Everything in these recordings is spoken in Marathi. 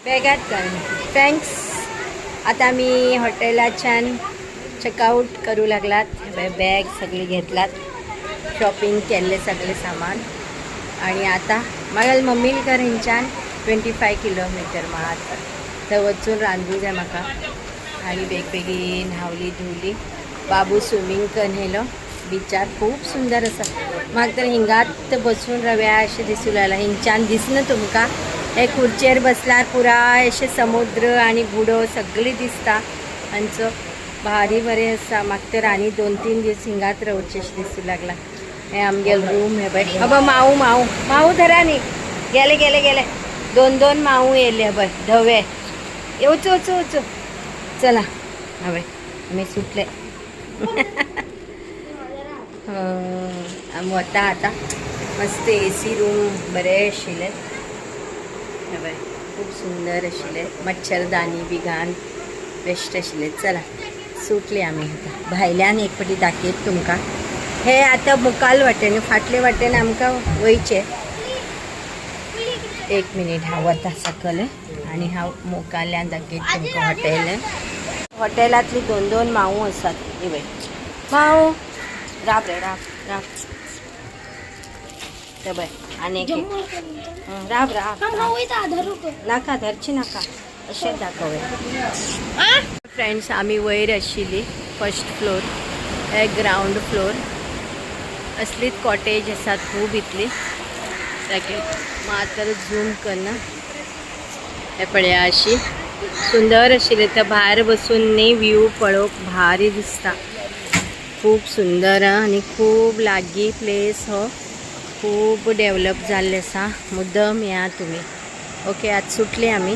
बॅगात कर थँक्स. आता मी हॉटेलला छान चेकआउट करू लागलात. बॅग सगळी घेतलात, शॉपिंग केले सगळे सामान. आणि आता मला मम्मीला कर हिंच्यान 25 किलोमीटर मात तर वचून रांदू जाय म्हाका. आणि वेगवेगळी न्हावली धुवली. बाबू स्विमींग करून येयलो बिचार. खूप सुंदर असा. म्हाका तर हिंगात बसून रव्या अशें दिसूं लागला. हिंच्यान दिसना तुमकां? हे खुर्चेर बसल्यार पुराय अशें समुद्र आणि बुडो सगळी दिसता. हांचो भारी बरें आसा. म्हाका तर आनी 2-3 दीस हिंगात रावचें अशें दिसूं लागला. हे आमगेलो रूम हे पळय. अब माऊ माऊ माऊ धरा न्ही. गेले गेले गेले 2-2 माऊ येयले पळय धवे. वचू वचू वचू चला हवे आम्ही सुटले. आम्ही वता आता. मस्त AC रूम बरे आशिल्ले. हवे खूप सुंदर आशिल्ले. मच्छरदानी बी घाण बेस्ट आशिल्ले. चला सुटले आम्ही आता. भायल्यान एक फावटी दाखयत तुमकां. हे आता मुखाल वाटेन फाटले वाटेन आमकां वयचें. 1 मिनिट हांव वता सकयल आनी हांव मुखाल्यान दाखयत तुमकां हॉटेल. हॉटेलांतली 2-2 माऊ आसात. इवे माऊ राब रे राब राब ते बय आनी राब राब नाका धरची नाका अशेंच दाखोवया. फ्रेंड्स आमी वयर आशिल्ली फर्स्ट फ्लोर. हे ग्राउंड फ्लोर. असलीच कॉटेज आसात खूब इतली. मात्र झूम करना. हे पळया अशी सुंदर आशिल्ली. तर भायर बसून न्ही व्यू पळोवप भारी दिसता. खूब सुंदर आनी खूब लागीं प्लेस. हो खूब डेवलप जाल्ले आसा. मुद्दम या तुमी. ओके आज सुटले आमी.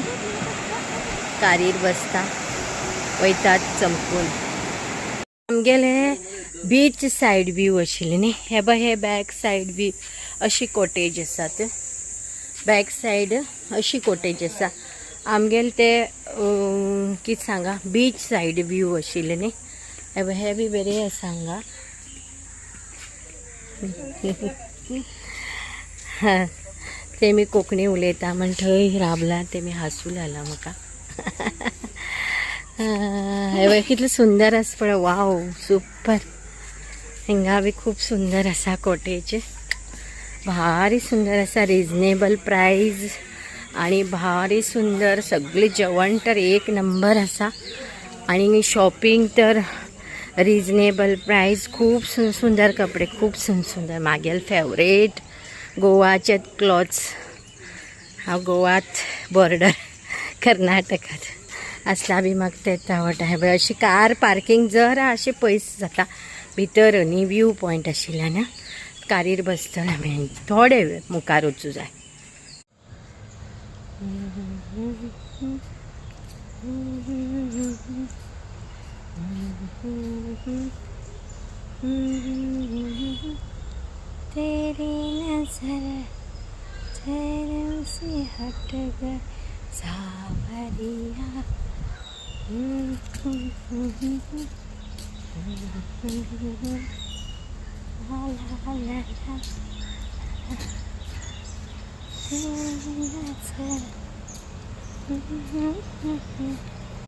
कारीर बसता वयतात चमकून. आमगेले बीच सायड व्यू आशिल्ले न्ही. हे बघ हे बॅक सायड व्यू अशी कॉटेज आसात. बॅक सायड अशी कॉटेज आसा. आमगेले ते कितें सांगा बीच सायड व्यू आशिल्ले न्ही. हे बी बरे आसा हांगा. तेमी कोंकणी उलयता म्हण थंय राबला. तेमी हांसूं लागला म्हाका. हे कितलें सुंदर आसा पळय. Wow super. हिंगा बी खूब सुंदर आसा कॉटेज. भारी सुंदर आसा. रिजनेबल प्राइस आणि भारी सुंदर. सगळी जेवण तर 1 नंबर आसा. आणि शॉपिंग तर रिजनेबल प्राइस. खूब सुंदर कपडे खूब सुंदर. म्हागेले फेवरेट गोवाचे क्लॉथ्स. हांव गोवात बॉर्डर कर्नाटकात असला बी म्हाका तेच आवडटा. हे पळय अशी कार पार्किंग जरा अशें पयस जाता. भितर न्ही व्यू पॉयंट आशिल्ल्यान कारीर बसतना आमी थोडे वेळ मुखार वचूं जाय. तेरी नजर तेरे से हट गए सावरिया.